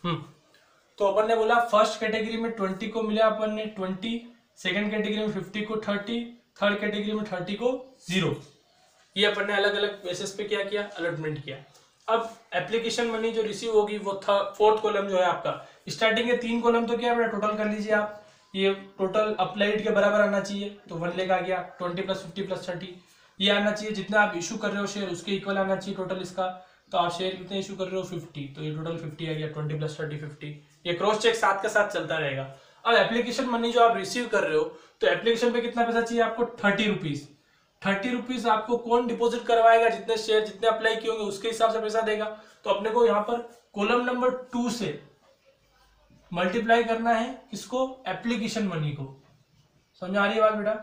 तो अपन ने बोला फर्स्ट कैटेगरी में 20 को मिला अपन ने 20, सेकंड कैटेगरी में 50 को 30, थर्ड कैटेगरी में 30 को 0। ये अपन ने अलग अलग बेसिस पे क्या किया, अलॉटमेंट किया। अब एप्लीकेशन मनी जो रिसीव होगी वो फोर्थ कॉलम जो है आपका, स्टार्टिंग के 3 कॉलम तो क्या है टोटल कर लीजिए आप, ये टोटल अप्लाइड के बराबर आना चाहिए, तो 1 लाख आ गया, 20 + 50 + 30 ये आना चाहिए, जितना आप इशू कर रहे हो शेयर उसके इक्वल आना चाहिए टोटल इसका। तो आप शेयर कितने इशू कर रहे हो 50, तो ये टोटल 50 आ गया, 20 + 30 50। ये क्रॉस चेक साथ के साथ चलता रहेगा। अब एप्लीकेशन मनी जो आप रिसीव कर रहे हो, तो एप्लीकेशन पे कितना पैसा चाहिए आपको, 30 रुपीज। 30 रुपीज आपको कौन डिपॉजिट करवाएगा, जितने शेयर जितने अप्लाई किए होंगे उसके हिसाब से पैसा देगा। तो अपने को यहाँ पर कॉलम नंबर 2 से मल्टीप्लाई करना है किसको, एप्लीकेशन मनी को। समझ आ रही है बात बेटा?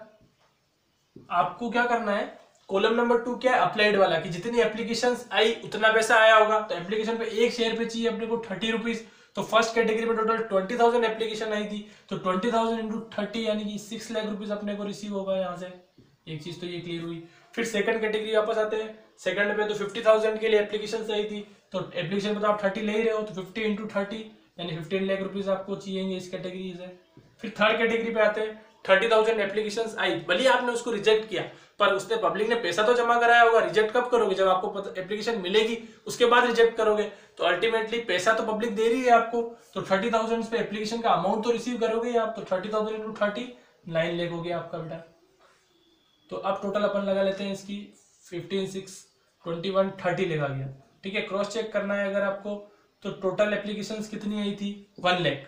आपको क्या करना है, कॉलम नंबर 2 क्या है, अप्लाइड वाला, कि जितनी एप्लीकेशन आई उतना पैसा आया होगा। तो एप्लीकेशन पे एक शेयर पे चाहिए अपने को 30 रुपीज। तो फर्स्ट कैटेगरी में टोटल 20,000 एप्लीकेशन आई थी, तो 20,000 × 30 यानी कि 6 लाख रुपीज अपने को रिसीव होगा यहाँ से। एक चीज तो ये क्लियर हुई। फिर सेकंड कैटेगरी वापस आते हैं, सेकंड पे तो 50,000 के लिए एप्लीकेशन आई थी, तो एप्लीकेशन पे तो आप 30 ले ही रहे हो, तो 50 × 30 यानी 15 लाख रुपीज आपको चाहिए इस कैटेगरी से। फिर थर्ड कैटेगरी पे आते हैं, 30,000 एप्लीकेशंस आई, भले आपने उसको रिजेक्ट किया, पर उसने पब्लिक ने पैसा तो जमा कराया होगा। रिजेक्ट कब करोगे, जब आपको एप्लीकेशन मिलेगी उसके बाद रिजेक्ट करोगे। तो अल्टीमेटली पैसा तो पब्लिक दे रही है आपको, तो 30,000 पे एप्लीकेशन का अमाउंट तो रिसीव करोगे आप। तो 30,000 × 30 9 लाख हो गया आपका बेटा। तो अब टोटल अपन लगा लेते हैं इसकी 15 6 21 30 लगा गया। ठीक है, क्रॉस चेक करना है अगर आपको, तो टोटल एप्लीकेशंस कितनी आई थी, 1 लाख।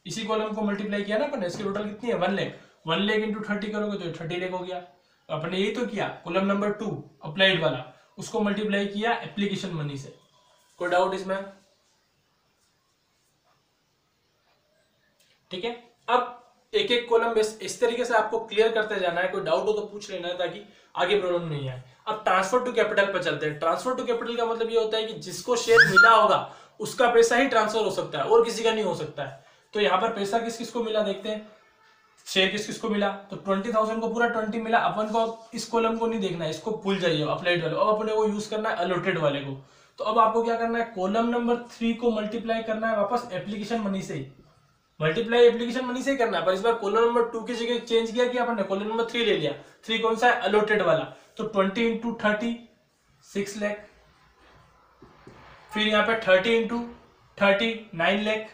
इसी कॉलम को मल्टीप्लाई किया ना अपन, इसकी टोटल कितनी है 1 लाख। 1 लाख × 30 करोगे तो 30 लाख हो गया। अपने यही तो किया, कॉलम नंबर 2 अप्लाइड वाला, उसको मल्टीप्लाई किया एप्लीकेशन मनी से। कोई डाउट इसमें? ठीक है, अब एक एक कॉलम बेस इस तरीके से आपको क्लियर करते जाना है। कोई डाउट हो तो पूछ लेना है ताकि आगे प्रॉब्लम नहीं आए। अब ट्रांसफर टू कैपिटल पर चलते हैं। ट्रांसफर टू कैपिटल का मतलब ये होता है कि जिसको शेयर मिला होगा उसका पैसा ही ट्रांसफर हो सकता है और किसी का नहीं हो सकता है। तो यहाँ पर पैसा किस किस को मिला देखते हैं, शेयर किस किस को मिला। तो 20,000 को पूरा 20 मिला। अपन को इस कॉलम को नहीं देखना है, इसको भूल जाइए अप्लाइड वाले। अब अपने को यूज करना है अलॉटेड वाले को। तो अब आपको क्या करना है, कॉलम नंबर 3 को मल्टीप्लाई करना है वापस एप्लीकेशन मनी से ही। मल्टीप्लाई एप्लीकेशन मनी से ही करना है, पर इस बार कॉलम नंबर 2 की जगह चेंज किया कि अपन ने कॉलम नंबर 3 ले लिया। 3 कौन सा है, अलॉटेड वाला। तो 20 × 30 6 लाख। फिर यहाँ पे 30 × 30 9 लाख।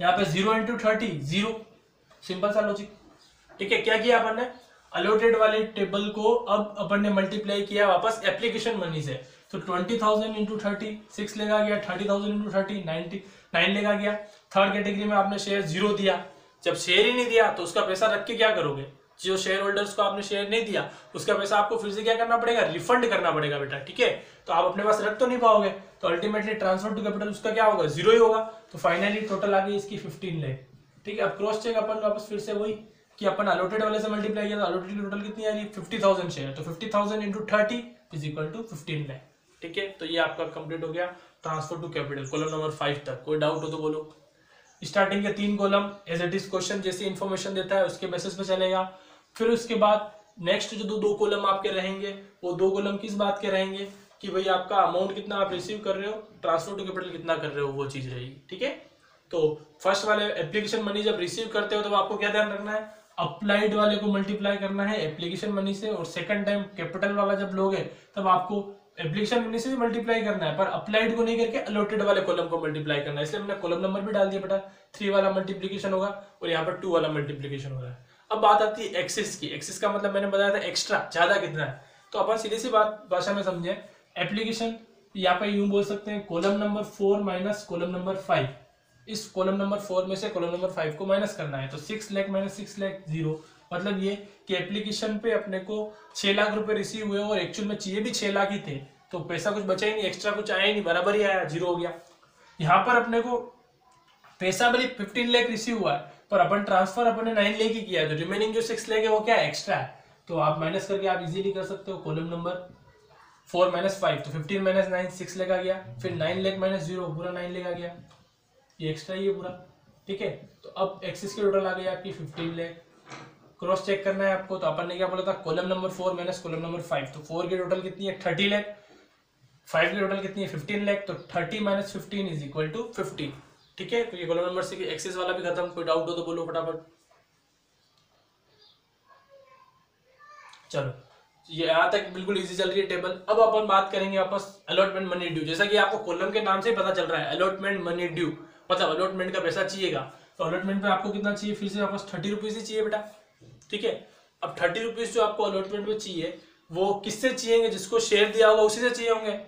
यहाँ पे 0 × 30 0। सिंपल सा लॉजिक। ठीक है, क्या किया अपन ने, अलॉटेड वाले टेबल को अब अपन ने मल्टीप्लाई किया वापस एप्लीकेशन मनी से। तो 20,000 × 30 6 लेगा गया, 30,000 × 30 9 लेगा गया। थर्ड कैटेगरी में आपने शेयर 0 दिया। जब शेयर ही नहीं दिया तो उसका पैसा रख के क्या करोगे, जो शेयर होल्डर्स को आपने शेयर नहीं दिया उसका पैसा आपको फिर से क्या करना पड़ेगा, रिफंड करना पड़ेगा बेटा। ठीक है, तो आप अपने पास रख तो नहीं पाओगे, तो अल्टीमेटली ट्रांसफर टू कैपिटल उसका क्या होगा, 0 ही होगा। तो फाइनली टोटल आ गई इसकी 15 लाख। ठीक है, अब क्रॉस चेक अपन वापस फिर से वही कि अपन अलॉटेड वाले से मल्टीप्लाई किया, तो अलॉटेड की टोटल कितनी आ रही है 50,000 शेयर। तो 50,000 × 30 = 15 लाख। ठीक है, तो ये आपका कंप्लीट हो गया transfer to capital column number 5 तक। कोई डाउट हो तो बोलो। स्टार्टिंग के 3 column as it is question जैसी इंफॉर्मेशन देता है उसके बेसिस पे चलेगा। फिर उसके बाद नेक्स्ट जो दो कॉलम आपके रहेंगे, वो 2 कॉलम किस बात के रहेंगे कि भाई आपका अमाउंट कितना आप रिसीव कर रहे हो, ट्रांसफर टू कैपिटल कितना कर रहे हो, वो चीज रहेगी। ठीक है, तो फर्स्ट वाले एप्लीकेशन मनी जब रिसीव करते हो तो आपको क्या ध्यान रखना है, अप्लाइड वाले को मल्टीप्लाई करना है एप्लीकेशन मनी से। और सेकंड टाइम कैपिटल वाला जब लोगे तब आपको एप्लीकेशन मनी से भी मल्टीप्लाई करना है, पर अप्लाइड को नहीं करके अलॉटेड वाले कॉलम को मल्टीप्लाई करना है। इसलिए हमने कॉलम नंबर भी डाल दिया बेटा, 3 वाला मल्टीप्लीकेशन होगा और यहाँ पर 2 वाला मल्टीप्लीकेशन हो रहा है। अब बात आती है एक्सिस की। एक्सिस का मतलब मैंने बताया था एक्स्ट्रा, ज्यादा कितना है। तो अपन सीधी सी बात भाषा में समझे, एप्लीकेशन यहाँ पे यूं बोल सकते हैं column number 4 minus column number 5। इस कॉलम नंबर 4 में से कॉलम नंबर 5 को माइनस करना है। तो 6 लाख माइनस 6 लाख 0। मतलब ये कि एप्लीकेशन पे अपने को 6 लाख रुपए रिसीव हुए और एक्चुअल में चाहिए भी 6 लाख ही थे, तो पैसा कुछ बचा ही नहीं, एक्स्ट्रा कुछ आया ही नहीं, बराबर ही आया, 0 हो गया। यहाँ पर अपने को पैसा भले 15 लाख रिसीव हुआ है, पर अपन ट्रांसफर अपने 9 लाख ही किया है, तो रिमेनिंग जो 6 लाख है वो क्या है, एक्स्ट्रा है। तो आप माइनस करके आप इजीली कर सकते हो। कॉलम नंबर 4 माइनस 5, तो 15 माइनस 9 6 लाख आ गया। फिर 9 लाख माइनस 0 पूरा 9 लाख आ गया, ये एक्स्ट्रा ही है पूरा। ठीक है, तो अब एक्सिस की टोटल आ गई आपकी 15 लाख। क्रॉस चेक करना है आपको, तो अपन ने क्या बोला था, column number 4 minus column number 5। तो 4 की टोटल कितनी है 30 लाख, 5 की टोटल कितनी है 15 लाख, तो 30 माइनस 15 इज इक्वल टू 50। ठीक है, तो ये कॉलम नंबर 6 एक्सेस वाला भी खत्म। कोई डाउट हो तो बोलो फटाफट। चलो ये यहाँ तक बिल्कुल इजी चल रही है टेबल। अब अपन बात करेंगे वापस अलॉटमेंट मनी ड्यू। जैसा कि आपको कॉलम के नाम से ही पता चल रहा है अलॉटमेंट मनी ड्यू, मतलब अलॉटमेंट का पैसा चाहिएगा। तो अलॉटमेंट पे आपको कितना चाहिए, फिर से वापस 30 रुपीज ही चाहिए बेटा। ठीक है, अब 30 रुपीज जो आपको अलॉटमेंट में चाहिए वो किससे चाहिए, जिसको शेयर दिया होगा उसी से चाहिए होंगे।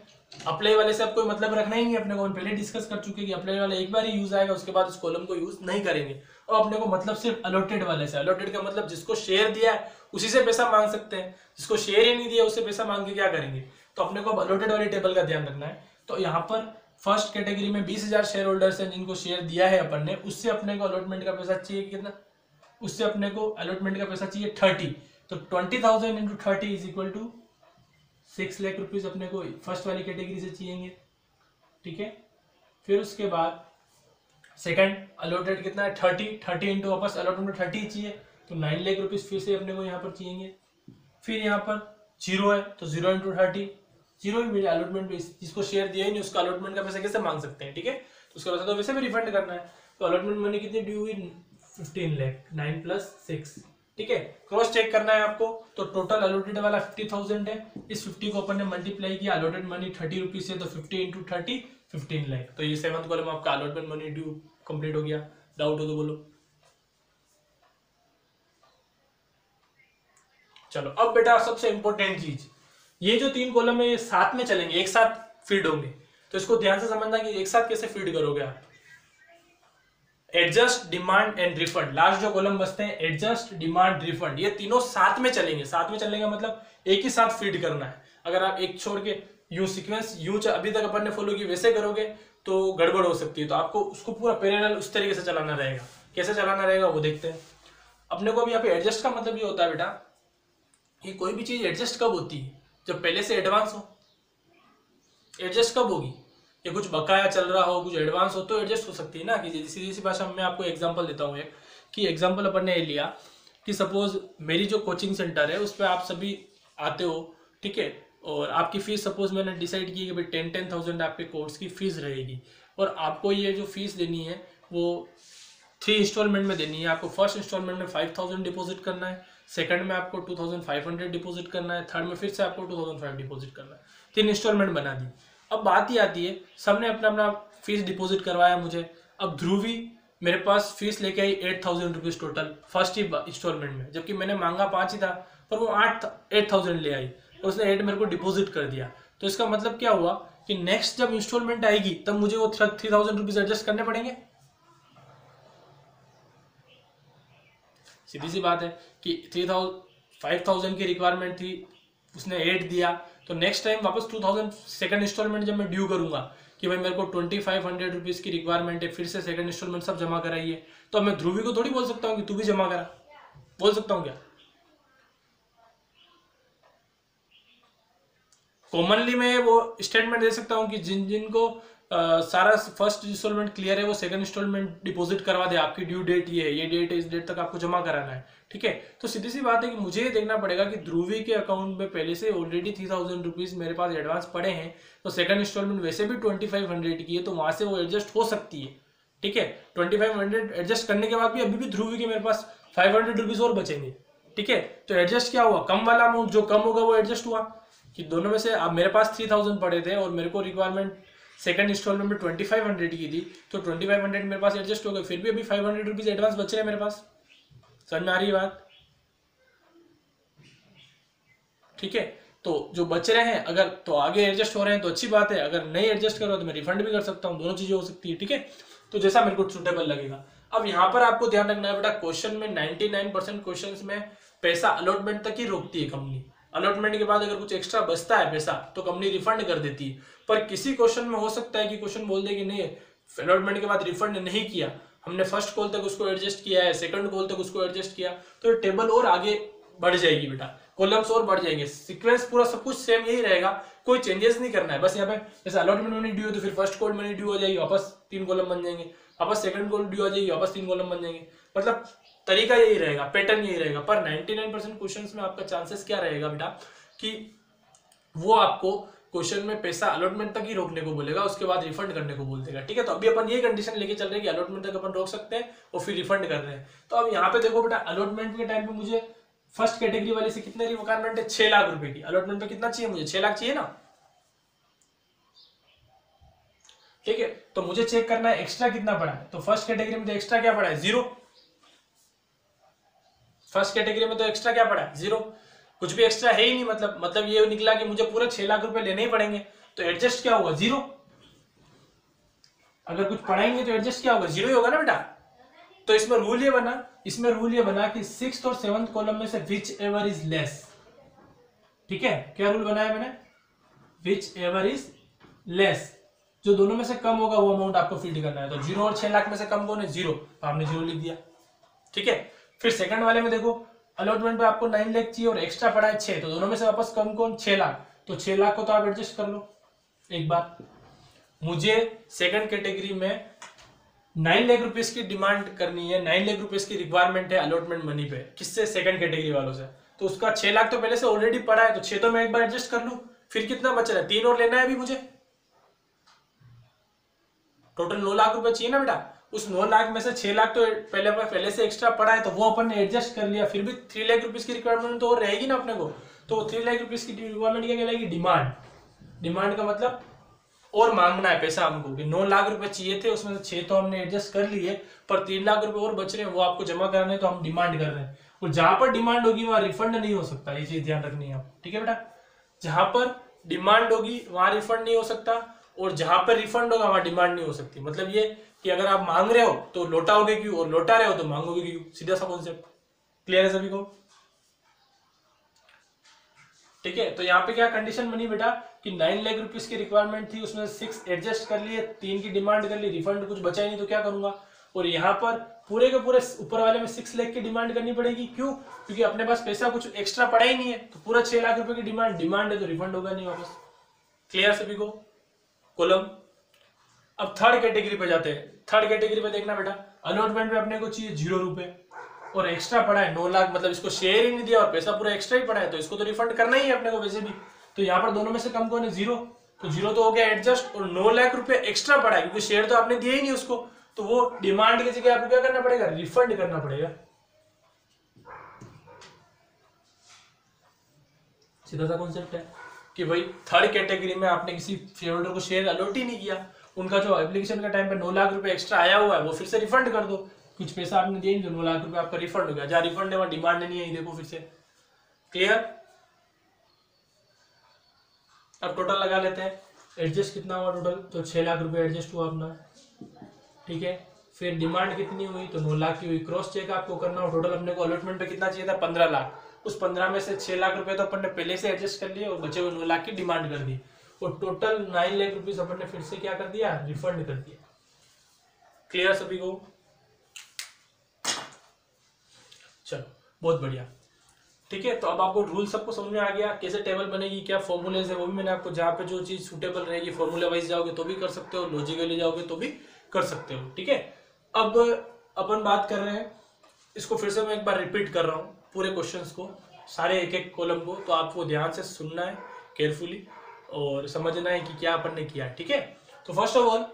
अप्लाई वाले से अब कोई मतलब रखना ही नहीं है, अपने को पहले डिस्कस कर चुके कि अप्लाई वाला एक बार ही यूज आएगा, उसके बाद इस कॉलम को यूज नहीं करेंगे। और अपने को मतलब सिर्फ अलॉटेड वाले से, अलॉटेड का मतलब जिसको शेयर दिया है उसी से पैसा मांग सकते हैं, जिसको शेयर ही नहीं दिया उससे पैसा मांग के क्या करेंगे। तो अपने को अलॉटेड वाली टेबल का ध्यान रखना है। तो यहाँ पर फर्स्ट कैटेगरी में 20,000 शेयर होल्डर्स हैं जिनको शेयर दिया है अपन ने, उससे अपने को अलॉटमेंट का पैसा चाहिए कितना, उससे अपने को अलॉटमेंट का पैसा चाहिए 30। तो 20,000 into 30 is equal to 6 lakh rupees अपने को फर्स्ट वाली कैटेगरी से चाहिए। ठीक है, फिर उसके बाद सेकंड अलॉटेड कितना है 30 इंटू वापस अलॉटमेंट 30 चाहिए, तो 9 लाख रुपीज फिर से अपने को यहाँ पर चाहिए। फिर यहाँ पर 0 है तो 0 इंटू 30, 0 ही मेरे अलॉटमेंट पे, जिसको शेयर दिया ही नहीं उसका अलॉटमेंट का पैसा कैसे मांग सकते हैं। ठीक है, तो उसका पैसा तो वैसे भी रिफंड करना है। तो अलॉटमेंट मनी कितनी ड्यू हुई 15 लाख, 9 प्लस 6। ठीक है, क्रॉस चेक करना है आपको। तो टोटल अलॉटेड वाला 50,000 है, इस 50 को अपन ने मल्टीप्लाई किया, अलॉटेड मनी 30 रुपीज है तो 50 इंटू 30 15 लाख। तो ये 7th कॉलम आपका अलॉटमेंट मनी ड्यू कंप्लीट हो गया। डाउट हो तो बोलो। चलो अब बेटा सबसे इंपॉर्टेंट चीज, ये जो 3 कॉलम है ये साथ में चलेंगे, एक साथ फीड होंगे। तो इसको ध्यान से समझना कि एक साथ कैसे फीड करोगे आप। Adjust, demand and refund, last जो कॉलम बचते हैं एडजस्ट, डिमांड, रिफंड, ये तीनों साथ में चलेंगे। साथ में चलेंगे मतलब एक ही साथ फीड करना है। अगर आप एक छोड़ के यूं सीक्वेंस यूं अभी तक अपन ने फॉलो की वैसे करोगे तो गड़बड़ हो सकती है। तो आपको उसको पूरा पैरेलल उस तरीके से चलाना रहेगा। कैसे चलाना रहेगा वो देखते हैं। अपने को भी यहाँ पे एडजस्ट का मतलब ये होता है बेटा कि कोई भी चीज एडजस्ट कब होती है, जब पहले से एडवांस हो। एडजस्ट कब होगी, ये कुछ बकाया चल रहा हो, कुछ एडवांस हो तो एडजस्ट हो सकती है ना। कि सीधी सी भाषा में मैं आपको एग्जांपल देता हूँ एक, कि एग्जांपल अपन ने लिया कि सपोज मेरी जो कोचिंग सेंटर है उस पर आप सभी आते हो। ठीक है, और आपकी फीस सपोज मैंने डिसाइड की कि भाई 10,000 आपके कोर्स की फीस रहेगी, और आपको ये जो फीस देनी है वो 3 इंस्टॉलमेंट में देनी है। आपको फर्स्ट इंस्टॉलमेंट में 5,000 डिपॉजिट करना है, सेकंड में आपको 2,500 डिपॉजिट करना है, थर्ड में फिर से आपको 2,500 डिपॉजिट करना है। 3 इंस्टॉलमेंट बना दी। अब बात ही आती है, सबने अपना अपना फीस डिपॉजिट करवाया मुझे। अब ध्रुवी मेरे पास फीस लेके आई 8,000 रुपीज टोटल फर्स्ट ही इंस्टॉलमेंट में, जबकि मैंने मांगा 5 ही था, पर वो 8,000 ले आई, उसने 8 मेरे को डिपॉजिट कर दिया। तो इसका मतलब क्या हुआ कि नेक्स्ट जब इंस्टॉलमेंट आएगी तब मुझे वो 3,000 रुपीज एडजस्ट करने पड़ेंगे। सीधी सी बात है कि 5,000 की रिक्वायरमेंट थी, उसने 8 दिया, तो नेक्स्ट टाइम वापस 2,000 सेकंड इंस्टॉलमेंट जब मैं ड्यू करूंगा कि भाई मेरे को 2,500 रुपीज की रिक्वायरमेंट है, फिर से सेकंड इंस्टॉलमेंट सब जमा कराइए, तो मैं ध्रुवी को थोड़ी बोल सकता हूँ कि तू भी जमा करा। बोल सकता हूँ क्या? कॉमनली मैं वो स्टेटमेंट दे सकता हूँ कि जिनको सारा फर्स्ट इंस्टॉलमेंट क्लियर है वो सेकंड इंस्टॉलमेंट डिपॉजिट करवा दे, आपकी ड्यू डेट ये है, ये डेट है, इस डेट तक आपको जमा कराना है। ठीक है, तो सीधी सी बात है कि मुझे ये देखना पड़ेगा कि ध्रुवी के अकाउंट में पहले से ऑलरेडी 3,000 रुपीज मेरे पास एडवांस पड़े हैं, तो सेकंड इंस्टॉलमेंट वैसे भी 2,500 की है, तो वहां से वो एडजस्ट हो सकती है। ठीक है, 2,500 एडजस्ट करने के बाद भी अभी भी ध्रुवी के मेरे पास 500 रुपीज और बचेंगे। ठीक है, तो एडजस्ट क्या हुआ, कम वाला अमाउंट जो कम होगा वो एडजस्ट हुआ, कि दोनों में से अब मेरे पास 3,000 पड़े थे और मेरे को रिक्वायरमेंट सेकंड इंस्टॉलमेंट में 2,500 की थी, तो 2,500 मेरे पास एडजस्ट हो गए, फिर भी अभी 500 रुपीज एडवांस बच रहे हैं मेरे पास। समझ में आ रही है बात? ठीक है, तो जो बच रहे हैं अगर तो आगे एडजस्ट हो रहे हैं तो अच्छी बात है, अगर नहीं एडजस्ट करो तो मैं रिफंड भी कर सकता हूँ, दोनों चीजें हो सकती है। ठीक है, तो जैसा मेरे को सूटेबल लगेगा। अब यहाँ पर आपको ध्यान रखना है बेटा, क्वेश्चन में 99% क्वेश्चन में पैसा अलॉटमेंट तक ही रोकती है कंपनी। अलॉटमेंट के बाद अगर कुछ एक्स्ट्रा बचता है पैसा तो कंपनी रिफंड कर देती है, पर किसी क्वेश्चन में हो सकता है कि क्वेश्चन बोल दे कि नहीं अलॉटमेंट के बाद रिफंड नहीं किया, हमने फर्स्ट कॉल तक उसको एडजस्ट किया है, सेकंड कॉल तक उसको एडजस्ट किया, तो टेबल और आगे बढ़ जाएगी बेटा, कॉलम्स और बढ़ जाएंगे, सीक्वेंस पूरा सब कुछ सेम यही रहेगा, कोई चेंजेस नहीं करना है। बस यहाँ पे जैसे अलॉटमेंट मनी ड्यू है तो फिर फर्स्ट कॉल मनी ड्यू हो जाएगी, वापस 3 कॉलम बन जाएंगे, वापस सेकंड कॉल ड्यू आ जाएगी, वापस 3 कॉलम बन जाएंगे। मतलब तरीका यही रहेगा, पैटर्न यही रहेगा। पर 99% क्वेश्चंस में आपका चांसेस क्या रहेगा बेटा कि वो आपको क्वेश्चन में पैसा अलॉटमेंट तक ही रोकने को बोलेगा, उसके बाद रिफंड करने को बोल देगा। ठीक है, तो अभी अपन ये कंडीशन लेके चल रहे हैं कि अलॉटमेंट तक अपन रोक सकते हैं और फिर रिफंड कर रहे हैं। तो अब यहाँ पे देखो बेटा, अलॉटमेंट के टाइम पे मुझे फर्स्ट कैटेगरी वाले से कितने रिक्वायरमेंट है, 6 लाख रुपए की। अलॉटमेंट पे कितना चाहिए मुझे, 6 लाख चाहिए ना। ठीक है, तो मुझे चेक करना है एक्स्ट्रा कितना पड़ा है। तो फर्स्ट कैटेगरी में तो एक्स्ट्रा क्या पड़ा है, 0। फर्स्ट कैटेगरी में तो एक्स्ट्रा क्या पड़ा है, 0। कुछ भी एक्स्ट्रा है ही नहीं, मतलब ये निकला कि मुझे पूरे 6 लाख रुपए लेने ही पड़ेंगे। तो एडजस्ट क्या होगा, 0। अगर कुछ पढ़ाएंगे तो एडजस्ट क्या होगा, 0 ही होगा ना बेटा। तो इसमें रूल ये बना कि 6th और 7th कॉलम में से विच एवर इज लेस। ठीक है, क्या रूल बनाया मैंने, विच एवर इज लेस, जो दोनों में से कम होगा वो अमाउंट आपको फीड करना है। तो 0 और 6 लाख में से कम कौन है, 0, तो आपने 0 लिख दिया। ठीक है, फिर सेकंड वाले में देखो, अलॉटमेंट पे आपको 9 लाख चाहिए और एक्स्ट्रा पड़ा है 6, तो दोनों में से वापस कम कौन, 6 लाख। तो 6 लाख को तो आप एडजस्ट कर लो एक बार। मुझे सेकंड कैटेगरी में 9 लाख रुपीस की डिमांड करनी है, 9 लाख रुपीस की रिक्वायरमेंट है अलॉटमेंट मनी पे, किससे, सेकंड कैटेगरी वालों से। तो उसका 6 लाख तो पहले से ऑलरेडी पड़ा है, तो 6 तो मैं एक बार एडजस्ट कर लूं। फिर कितना बच रहा है, 3 और लेना है अभी मुझे। टोटल 9 लाख रुपए चाहिए ना बेटा। उस 9 लाख में से 6 लाख तो पहले से एक्स्ट्रा पड़ा है, तो वो अपन ने एडजस्ट कर लिया। फिर भी 3 लाख रुपीस की रिक्वायरमेंट तो और रहेगी ना अपने को। तो 3 लाख रुपीस की रिक्वायरमेंट क्या कहलाएगी, डिमांड। डिमांड का मतलब और मांगना है पैसा हमको, कि 9 लाख रुपए चाहिए थे, उसमें से 6 तो हमने एडजस्ट कर लिए, पर 3 लाख रुपए और बच रहे हैं, वो आपको जमा कराने, तो हम डिमांड कर रहे हैं। और जहां पर डिमांड होगी वहां रिफंड नहीं हो सकता, ये चीज ध्यान रखनी है आप। ठीक है बेटा, जहां पर डिमांड होगी वहां रिफंड नहीं हो सकता, और जहां पर रिफंड होगा वहां डिमांड नहीं हो सकती। मतलब ये कि अगर आप मांग रहे हो तो लौटाओगे क्यों, और लौटा रहे हो तो मांगोगे क्यों, सीधा सा कॉन्सेप्ट। क्लियर है सभी को। ठीक है, तो यहाँ पे क्या कंडीशन बनी बेटा, कि 9 लाख रुपीस की रिक्वायरमेंट थी, उसमें 6 एडजस्ट कर लिए, 3 की डिमांड कर ली, रिफंड कुछ बचा ही नहीं तो क्या करूंगा। और यहाँ पर पूरे के पूरे ऊपर वाले में 6 लाख की डिमांड करनी पड़ेगी, क्यों, क्योंकि अपने पास पैसा कुछ एक्स्ट्रा पड़ा ही नहीं है। तो पूरा 6 लाख रुपए की डिमांड है, तो रिफंड होगा नहीं वापस। क्लियर सभी को। कॉलम। अब थर्ड कैटेगरी पे जाते हैं। थर्ड कैटेगरी पे देखना बेटा, अलॉटमेंट पे अपने को चाहिए 0 रुपए और एक्स्ट्रा पड़ा है 9 लाख, मतलब इसको शेयर ही नहीं दिया और पैसा पूरा एक्स्ट्रा ही पड़ा है, तो इसको तो रिफंड करना ही है अपने को वैसे भी। तो यहाँ पर दोनों में से कम कौन है, 0। तो 0 तो हो गया एडजस्ट, और 9 लाख रुपए एक्स्ट्रा पड़ा है क्योंकि शेयर तो आपने दिया ही नहीं उसको, तो वो डिमांड की जगह आपको क्या करना पड़ेगा, रिफंड करना पड़ेगा। सीधा सा कॉन्सेप्ट है कि भाई थर्ड कैटेगरी में आपने किसी शेयर होल्डर को शेयर अलॉट ही नहीं किया, उनका जो एप्लीकेशन का टाइम पे 9 लाख रुपए एक्स्ट्रा आया हुआ है वो फिर से रिफंड कर दो। कुछ पैसा आपने दिया नहीं तो 9 लाख रुपए आपका रिफंड हो गया, जहां रिफंड है वहां डिमांड नहीं है, देखो फिर से। क्लियर। अब टोटल लगा लेते हैं, एडजस्ट कितना हुआ टोटल, तो 6 लाख रुपए एडजस्ट हुआ अपना। ठीक है, फिर डिमांड कितनी हुई, तो 9 लाख की हुई। क्रॉस चेक आपको करना हो, टोटल अपने को अलॉटमेंट पे कितना चाहिए था, 15 लाख। उस 15 में से 6 लाख रुपए तो अपन ने पहले से एडजस्ट कर लिए और बचे हुए 9 लाख की डिमांड कर दी, और टोटल 9 लाख रुपीस अपन ने फिर से क्या कर दिया, रिफंड कर दिया। क्लियर सभी को। चलो बहुत बढ़िया। ठीक है, तो अब आपको रूल सबको समझ में आ गया, कैसे टेबल बनेगी, क्या फॉर्मूलेज है वो भी मैंने आपको, जहाँ पे जो चीज सुटेबल रहेगी फॉर्मूले वाइज जाओगे तो भी कर सकते हो, लॉजिकली जाओगे तो भी कर सकते हो। ठीक है, अब अपन बात कर रहे हैं, इसको फिर से मैं एक बार रिपीट कर रहा हूँ पूरे क्वेश्चंस को, सारे एक एक कॉलम को, तो आपको ध्यान से सुनना है केयरफुली और समझना है कि क्या अपन ने किया। ठीक है, तो फर्स्ट ऑफ ऑल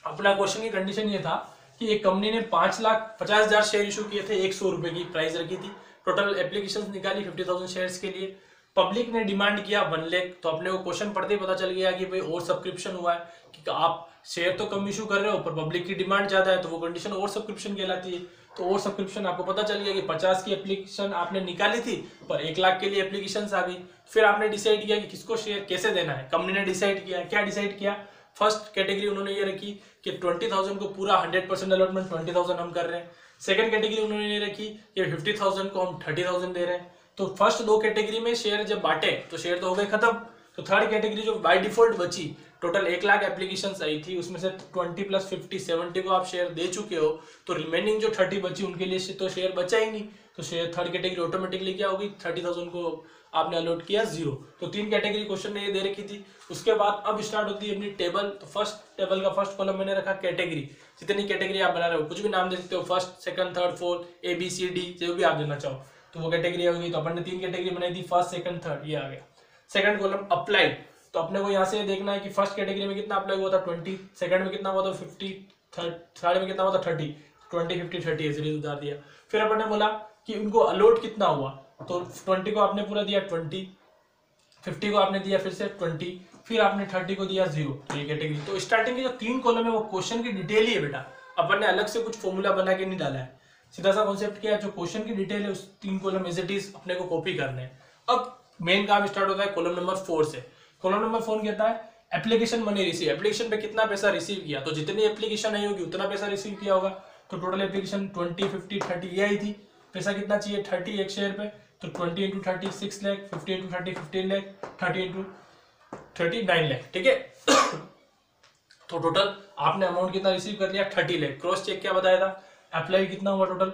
अपना क्वेश्चन की कंडीशन ये था कि एक कंपनी ने 5,50,000 शेयर इशू किए थे, 100 रुपए की प्राइस रखी थी, टोटल एप्लीकेशंस निकाली 50,000 शेयर्स के लिए, पब्लिक ने डिमांड किया 1 लाख। तो अपने को क्वेश्चन पढ़ते ही पता चल गया कि भाई और सब्सक्रिप्शन हुआ है, कि आप शेयर तो कम इशू कर रहे हो पर पब्लिक की डिमांड ज्यादा है, तो वो कंडीशन और सब्सक्रिप्शन कहलाती है। तो और सब्सक्रिप्शन आपको पता चल गया कि 50 की एप्लीकेशन आपने निकाली थी पर 1 लाख के लिए एप्लीकेशन आ गई। फिर आपने डिसाइड किया कि किसको शेयर कैसे देना है, कंपनी ने डिसाइड किया। क्या डिसाइड किया, फर्स्ट कैटेगरी उन्होंने ये रखी कि 20,000 को पूरा 100% अलॉटमेंट 20,000 हम कर रहे हैं। सेकंड कैटेगरी उन्होंने ये रखी कि 50,000 को हम 30,000 दे रहे हैं। तो फर्स्ट 2 कैटेगरी में शेयर जब बांटे तो शेयर तो हो गए खत्म। तो थर्ड कैटेगरी जो बाय डिफॉल्ट बची, टोटल 1 लाख एप्लीकेशंस आई थी, उसमें से 20 + 50 70 को आप शेयर दे चुके हो, तो रिमेनिंग जो 30 बची उनके लिए तो शेयर बचा ही नहीं। तो शेयर थर्ड कैटेगरी ऑटोमेटिकली क्या होगी, 30,000 को आपने अलॉट किया 0। तो 3 कैटेगरी क्वेश्चन ने ये दे रखी थी। उसके बाद अब स्टार्ट होती है अपनी टेबल। तो फर्स्ट टेबल का फर्स्ट कॉलम मैंने रखा कैटेगरी, जितनी कैटेगरी आप बना रहे हो कुछ भी नाम दे सकते हो, first, second, third, fourth, ABCD जो भी आप देना चाहो, तो वो कैटेगरी होगी। तो अपन ने 3 कैटेगरी बनाई थी, फर्स्ट, सेकंड, थर्ड, ये आ गया। सेकंड कॉलम अप्लाइड, तो अपने को यहाँ से देखना है कि फर्स्ट कैटेगरी में कितना अप्लाई हुआ था 20, सेकंड में कितना हुआ था 50, थर्ड में कितना हुआ था 30, 20 50 30 सीरीज उतार दिया। फिर अपन ने बोला कि उनको अलॉट कितना हुआ, तो 20 को आपने पूरा दिया 20, 50 को आपने दिया फिर से 20, फिर आपने 30 को दिया 0, तो ये कैटेगरी। तो स्टार्टिंग के जो 3 कॉलम है वो क्वेश्चन की डिटेल ही है बेटा, अपन ने अलग से कुछ फॉर्मूला बना के नहीं डाला है, सीधा सा कॉन्सेप्ट क्या है, जो क्वेश्चन की डिटेल है उस 3 कॉलम एज इट इज अपने को कॉपी करने हैं। अब मेन काम स्टार्ट होता है कॉलम नंबर 4 से। कॉलम नंबर 4 कहता है एप्लीकेशन मनी रिसीव, एप्लीकेशन पे कितना पैसा रिसीव किया, तो जितनी एप्लीकेशन आई होगी उतना पैसा रिसीव किया होगा। तो टोटल एप्लीकेशन 20 50 30 ये आई थी, पैसा कितना चाहिए 30 एक शेयर पे, तो 20 into 30 6 lakh, 50 into 30 15 lakh, 30 into 30 9 lakh, ठीक है। तो टोटल आपने अमाउंट कितना रिसीव कर लिया 30 लाख। क्रॉस चेक क्या बताया था, अप्लाई कितना हुआ टोटल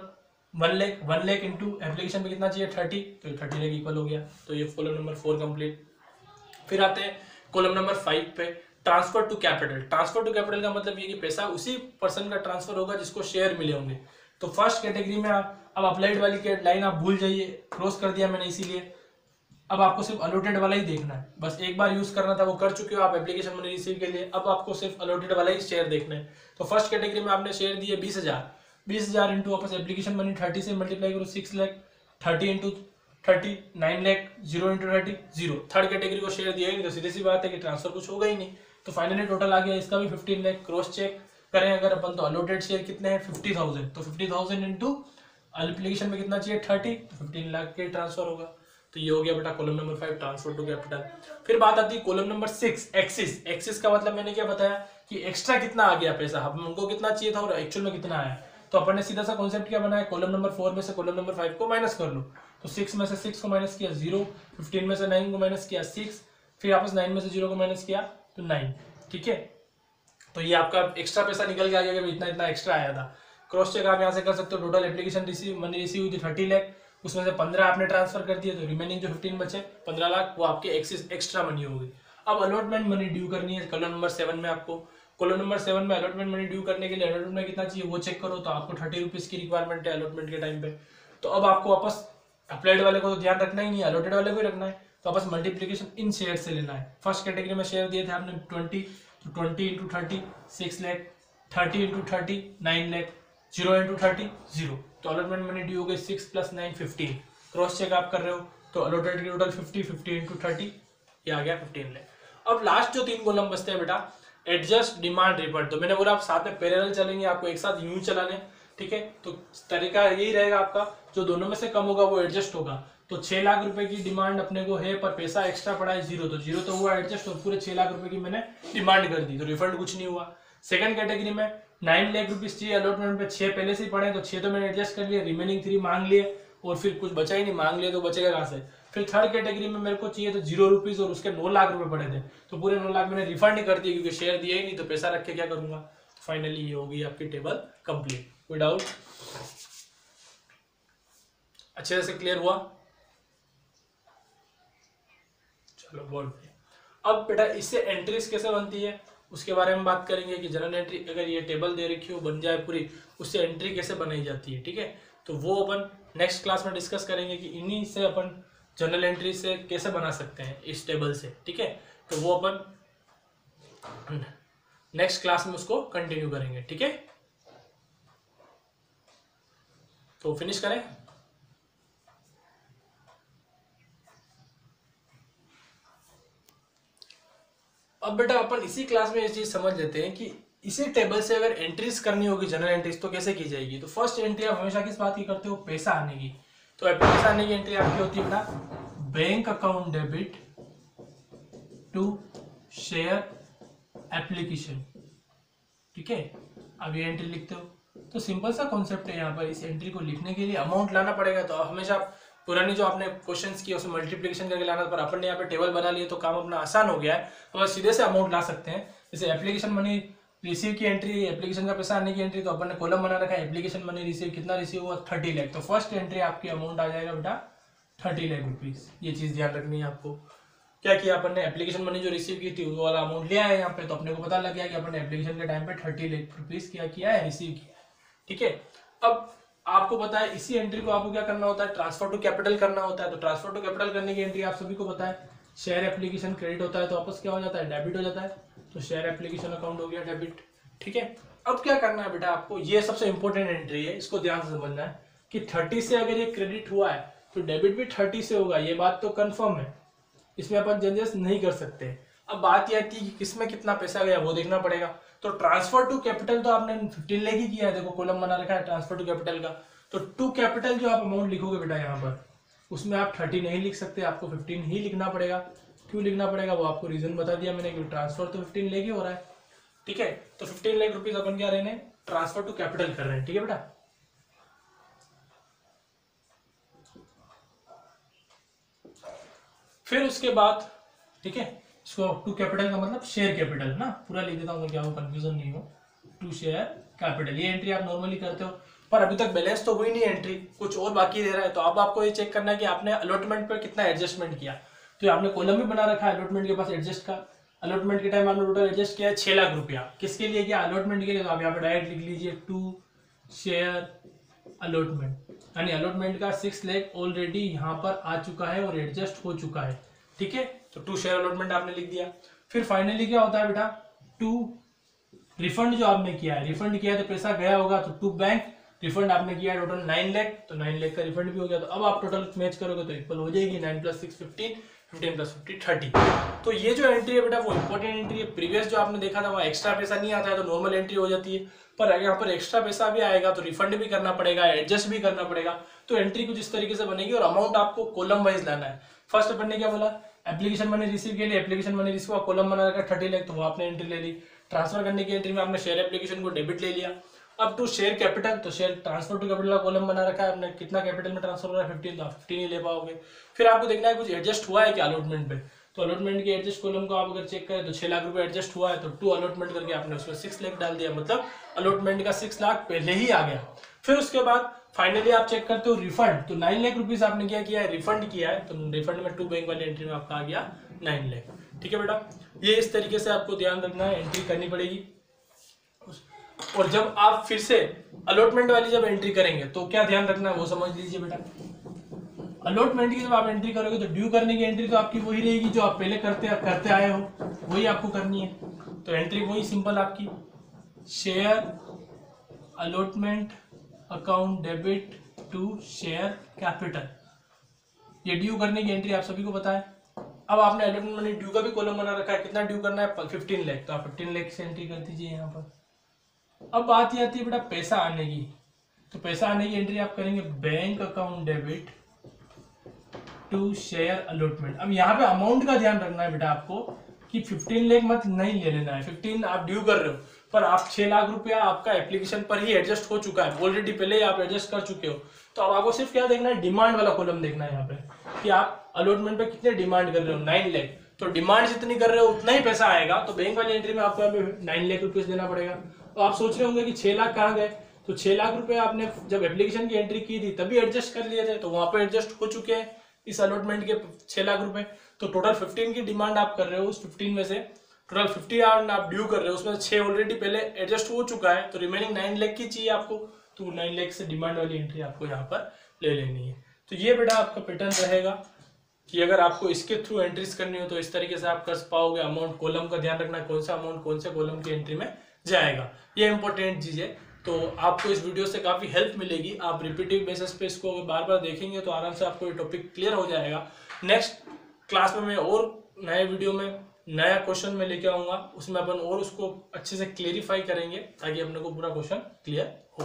1 लाख इंटू एप्लीकेशन पे कितना चाहिए 30, तो 30 लाख इक्वल हो गया। तो ये कॉलम नंबर 4 कंप्लीट। फिर आते हैं कॉलम नंबर 5 पे, transfer to capital. Transfer to capital का मतलब ये कि पैसा उसी पर्सन का ट्रांसफर होगा जिसको शेयर मिले होंगे। तो फर्स्ट कैटेगरी में अब अप्लाइड वाली के लाइन आप भूल जाइए, क्रॉस कर दिया मैंने इसीलिए। अब आपको सिर्फ अलॉटेड वाला ही देखना है, बस एक बार यूज करना था वो कर चुके हो आप एप्लीकेशन मनी रिसीव के लिए। अब आपको सिर्फ अलॉटेड वाला ही शेयर देखना है। तो फर्स्ट कैटेगरी में आपने शेयर दिए 20,000 इंटू वापस एप्लीकेशन मनी 30 से मल्टीप्लाई करो 6 lakh, 30 into 30 9 lakh, 0 into 30 0। Third category को शेयर दिया ही नहीं, तो सीधी सी बात है कि ट्रांसफर कुछ होगा ही नहीं। तो फाइनली टोटल आ गया इसका भी 15 लाख। क्रॉस चेक करें अगर अपन, तो अलॉटेड शेयर कितने हैं 50,000, तो 50,000 इंटू एप्लीकेशन में कितना चाहिए 30, तो 15 लाख के ट्रांसफर होगा। तो ये हो गया बेटा column number 5 transfer to capital. फिर बात आती है कॉलम नंबर 6 एक्सिस। एक्सिस का मतलब मैंने क्या बताया कि एक्स्ट्रा कितना आ गया पैसा, हमको कितना चाहिए था और एक्चुअल में कितना आया। तो अपन ने सीधा सा कॉन्सेप्ट क्या बनाया, कॉलम नंबर 4 में से कॉलम नंबर 5 को माइनस कर लो। तो 6 में से 6 को माइनस किया 0, 15 में से 9 को माइनस किया 6, फिर वापस 9 में से 0 को माइनस किया तो 9, ठीक है। तो ये आपका एक्स्ट्रा पैसा निकल के आ गया कि इतना इतना एक्स्ट्रा आया था। क्रॉस चेक आप यहाँ से कर सकते हो। टोटल एप्लीकेशन मनी रिसीव हुई थी 30 लाख, उसमें से 15 आपने ट्रांसफर कर दिया, तो रिमेनिंग जो 15 बचे 15 लाख वो आपके एक्स्ट्रा मनी होगी। अब अलॉटमेंट मनी ड्यू करनी है कॉलम नंबर 7 में आपको। कॉलम नंबर 7 में अलॉटमेंट मनी ड्यू करने के लिए अलॉटमेंट में कितना चाहिए वो चेक करो, तो आपको 30 रुपीज की रिक्वायरमेंट है अलॉटमेंट के टाइम पे। तो अब आपको वापस अप्लाइड वाले को तो ध्यान रखना ही नहीं है, अलॉटेड वाले को ही रखना है। तो वापस मल्टीप्लीकेशन इन शेयर से लेना है। फर्स्ट कैटेगरी में शेयर दिए थे आपने 20, तो 20 into 30 6 lakh, 30 into 30 9 lakh, 0 into 30 0। तो अलॉटमेंट मनी ड्यू हो गई 6 + 9 15। क्रॉस चेक आप कर रहे हो तो अलॉटेड की टोटल 50 50 इंटू 30 ये आ गया 15 लाख। अब लास्ट जो 3 कॉलम बचते हैं बेटा, एडजस्ट डिमांड रिफंड। तो मैंने बोला आप साथ में पैरेलल चलेंगे, आपको एक साथ यूं चलाने, ठीक है। तो तरीका यही रहेगा आपका, जो दोनों में से कम होगा वो एडजस्ट होगा। तो 6 लाख रुपए की डिमांड अपने को है, पर पैसा एक्स्ट्रा पड़ा है 0, तो 0 तो हुआ एडजस्ट, और पूरे 6 लाख रुपए की मैंने डिमांड कर दी, तो रिफंड कुछ नहीं हुआ। सेकंड कैटेगरी में 9 लाख रुपीज चाहिए अलॉटमेंट पे, 6 पहले से ही पड़े, तो 6 तो मैंने एडजस्ट कर लिया, रिमेनिंग 3 मांग लिए, और फिर कुछ बचा ही नहीं, मांग लिया तो बचेगा कहाँ से। फिर थर्ड कैटेगरी में मेरे को चाहिए तो 0 रुपीज, और उसके 9 लाख रुपए पड़े थे, तो पूरे 9 लाख मैंने रिफंड ही कर दिए, क्योंकि शेयर दिया ही नहीं, तो पैसा रख के क्या करूंगा। फाइनली ये होगी आपकी टेबल कंप्लीट। कोई डाउट? अच्छे से क्लियर हुआ? चलो बहुत बढ़िया। अब बेटा इससे एंट्रीज कैसे बनती है उसके बारे में बात करेंगे, कि जनरल एंट्री अगर ये टेबल दे रखी हो बन जाए पूरी, उससे एंट्री कैसे बनाई जाती है, ठीक है। तो वो अपन नेक्स्ट क्लास में डिस्कस करेंगे कि इन्हीं से अपन जनरल एंट्री से कैसे बना सकते हैं इस टेबल से, ठीक है। तो वो अपन नेक्स्ट क्लास में उसको कंटिन्यू करेंगे, ठीक है। तो फिनिश करें। अब बेटा अपन इसी क्लास में ये चीज समझ लेते हैं कि इसी टेबल से अगर एंट्रीज करनी होगी जनरल एंट्रीज तो कैसे की जाएगी। तो फर्स्ट एंट्री आप हमेशा किस बात की करते हो, पैसा आने की। तो पैसा आने की एंट्री आपकी होती है बेटा, bank account debit to share application, ठीक है। अब ये एंट्री लिखते हो, तो सिंपल सा कॉन्सेप्ट है यहाँ पर। इस एंट्री को लिखने के लिए अमाउंट लाना पड़ेगा, तो हमेशा पुरानी जो आपने क्वेश्चंस किए उसमें मल्टीप्लिकेशन करके लाना, पर अपन ने यहाँ पे टेबल बना लिए तो काम अपना आसान हो गया है। तो बस सीधे से अमाउंट ला सकते हैं। जैसे एप्लीकेशन मनी रिसीव की एंट्री, एप्लीकेशन का पैसा आने की एंट्री, तो अपन ने कॉलम बना रखा है एप्लीकेशन मनी रिसीव, कितना रिसीव हुआ 30 लाख। तो फर्स्ट एंट्री आपकी अमाउंट आ जाएगा बेटा 30 लाख रुपीज। ये चीज ध्यान रखनी है आपको। क्या किया अपन ने, एप्लीकेशन मनी जो रिसीव की थी वो वाला अमाउंट लिया है यहाँ पे, तो अपने को पता लग गया कि अपन ने एप्लीकेशन के टाइम पे 30 लाख रुपीज क्या किया है, रिसीव किया है, ठीक है। अब आपको पता है इसी एंट्री को आपको क्या करना होता है, ट्रांसफर टू कैपिटल करना होता है। तो ट्रांसफर टू कैपिटल करने की एंट्री आप सभी को पता है, शेयर एप्लीकेशन क्रेडिट होता है तो वापस क्या हो जाता है, डेबिट हो जाता है, तो शेयर एप्लीकेशन अकाउंट हो गया डेबिट। ठीक है, अब क्या करना है बेटा आपको, ये सबसे इंपॉर्टेंट एंट्री है, इसको ध्यान से समझना है कि 30 से अगर ये क्रेडिट हुआ है तो डेबिट भी 30 से होगा, ये बात तो कंफर्म है, इसमें अपन चेंजेस नहीं कर सकते। अब बात यह आती है कि किसमें कितना पैसा गया वो देखना पड़ेगा। तो ट्रांसफर टू कैपिटल तो आपने 15 लाख ही किया है, देखो कॉलम बना रखा है ट्रांसफर टू कैपिटल का, तो टू कैपिटल जो आप अमाउंट लिखोगे बेटा यहाँ पर, उसमें आप 30 नहीं लिख सकते, आपको 15 ही लिखना पड़ेगा। क्यों लिखना पड़ेगा वो आपको रीजन बता दिया मैंने, कि ट्रांसफर तो 15 लाख ही हो रहा है। ठीक है, तो 15 लाख रुपीज अपन क्या रहे हैं, ट्रांसफर टू कैपिटल कर रहे हैं। ठीक है बेटा, फिर उसके बाद ठीक है, इसको टू कैपिटल का मतलब शेयर कैपिटल ना, पूरा लिख देता हूँ क्या वो कंफ्यूजन नहीं हो, टू शेयर कैपिटल, ये एंट्री आप नॉर्मली करते हो, पर अभी तक बैलेंस तो हुई नहीं एंट्री, कुछ और बाकी दे रहा है। तो अब आपको ये चेक करना है कि आपने अलॉटमेंट पर कितना एडजस्टमेंट किया। तो आपने कॉलम भी बना रखा है अलॉटमेंट के पास एडजस्ट का, अलॉटमेंट के टाइम आपने टोटल एडजस्ट किया है 6 लाख रुपया, किसके लिए किया, अलॉटमेंट के लिए। तो आप यहाँ पे डायरेक्ट लिख लीजिए टू शेयर अलॉटमेंट, यानी अलॉटमेंट का 6 लाख ऑलरेडी यहाँ पर आ चुका है और एडजस्ट हो चुका है। ठीक है, तो टू शेयर अलॉटमेंट आपने लिख दिया। फिर फाइनली क्या होता है बेटा, टू रिफंड जो आपने किया है, रिफंड किया है तो पैसा गया होगा, तो टू बैंक रिफंड आपने किया टोटल 9 लाख, तो 9 लाख का रिफंड भी हो गया। तो अब आप टोटल मैच करोगे तो इक्वल हो जाएगी 9 + 6 15, 15 + 50 30। तो ये जो एंट्री है बेटा वो इंपॉर्टेंट एंट्री है। प्रीवियस जो आपने देखा था वहाँ एक्स्ट्रा पैसा नहीं आता है तो नॉर्मल एंट्री हो जाती है, पर यहाँ पर एक्स्ट्रा पैसा भी आएगा तो रिफंड भी करना पड़ेगा, एडजस्ट भी करना पड़ेगा। तो एंट्री कुछ इस तरीके से बनेगी और अमाउंट आपको कॉलम वाइज लाना है। फर्स्ट अपन ने क्या बोला, एप्लीकेशन मनी रिसीव के लिए एप्लीकेशन मनी रिसीव का कॉलम बना रखा 30 लाख, तो वो आपने एंट्री ले ली। ट्रांसफर करने की एंट्री में आपने शेयर एप्लीकेशन को डेबिट ले लिया। अब टू शेयर कैपिटल, तो शेयर ट्रांसफर टू कैपिटल का कॉलम बना रखा है आपने, कितना कैपिटल में ट्रांसफर हो रहा है 15, तो आप 15 ही ले पाओगे। फिर आपको देखना है कुछ एडजस्ट हुआ है क्या अलॉटमेंट पे, तो अलॉटमेंट के एडजस्ट कॉलम को आप अगर चेक करें तो 6 लाख रुपए एडजस्ट हुआ है, तो टू अलॉटमेंट करके आपने उसमें 6 लाख डाल दिया, मतलब अलॉटमेंट का 6 लाख पहले ही आ गया। फिर उसके बाद फाइनली आप चेक करते हो रिफंड, तो 9 लाख रुपीज आपने क्या किया है, रिफंड किया है, तो रिफंड में टू बैंक वाली एंट्री में आपका आ गया 9 लाख। ठीक है बेटा, ये इस तरीके से आपको ध्यान रखना है, एंट्री करनी पड़ेगी। और जब आप फिर से अलॉटमेंट वाली जब एंट्री करेंगे तो क्या ध्यान रखना है वो समझ लीजिए बेटा। अलॉटमेंट की जब आप एंट्री करोगे तो ड्यू करने की एंट्री तो आपकी वही रहेगी जो आप पहले करते आए हो, वही आपको करनी है। तो एंट्री वही सिंपल आपकी, share allotment account debit to share capital, ये ड्यू करने की एंट्री आप सभी को पता है। अब आपने अलॉटमेंट मनी ड्यू का भी कॉलम बना रखा है, कितना ड्यू करना है 15 लाख, तो आप 15 लाख से एंट्री कर दीजिए यहाँ पर। अब बात ये आती है बेटा पैसा आने की, तो पैसा आने की एंट्री आप करेंगे bank account debit to share allotment. अब यहाँ पे अमाउंट का ध्यान रखना है बेटा आपको कि 15 लाख मत नहीं ले लेना है, 15 आप ड्यू कर रहे हो, पर आप 6 लाख रुपया आपका एप्लीकेशन पर ही एडजस्ट हो चुका है, ऑलरेडी पहले ही आप एडजस्ट कर चुके हो। तो अब आपको सिर्फ क्या देखना है, डिमांड वाला कॉलम देखना है यहाँ पे कि आप अलॉटमेंट पे कितने डिमांड कर रहे हो, 9 लाख, तो डिमांड जितनी कर रहे हो उतना ही पैसा आएगा। तो बैंक वाली एंट्री में आपको 9 लाख रुपीज देना पड़ेगा। तो आप सोच रहे होंगे कि 6 लाख कहाँ गए, तो 6 लाख रुपए आपने जब एप्लीकेशन की एंट्री की थी तभी एडजस्ट कर लिए थे, तो वहां पे एडजस्ट हो चुके हैं इस अलॉटमेंट के 6 लाख रुपए। तो टोटल 15 की डिमांड आप कर रहे हो, उस 15 में से टोटल 50 आप ड्यू कर रहे हो, उसमें 6 ऑलरेडी पहले एडजस्ट हो चुका है, तो रिमेनिंग 9 लाख की चाहिए आपको, तो 9 लाख से डिमांड वाली एंट्री आपको यहाँ पर ले लेनी है। तो ये बेटा आपका पैटर्न रहेगा कि अगर आपको इसके थ्रू एंट्रीज करनी हो तो इस तरीके से आप कर पाओगे। अमाउंट कॉलम का ध्यान रखना है, कौन सा अमाउंट कौन से कॉलम की एंट्री में जाएगा, ये इंपॉर्टेंट चीज है। तो आपको इस वीडियो से काफी हेल्प मिलेगी, आप रिपीटिव बेसिस पे इसको बार बार देखेंगे तो आराम से आपको ये टॉपिक क्लियर हो जाएगा। नेक्स्ट क्लास में मैं और नए वीडियो में नया क्वेश्चन में लेके आऊंगा, उसमें अपन और उसको अच्छे से क्लेरिफाई करेंगे ताकि अपने को पूरा क्वेश्चन क्लियर हो।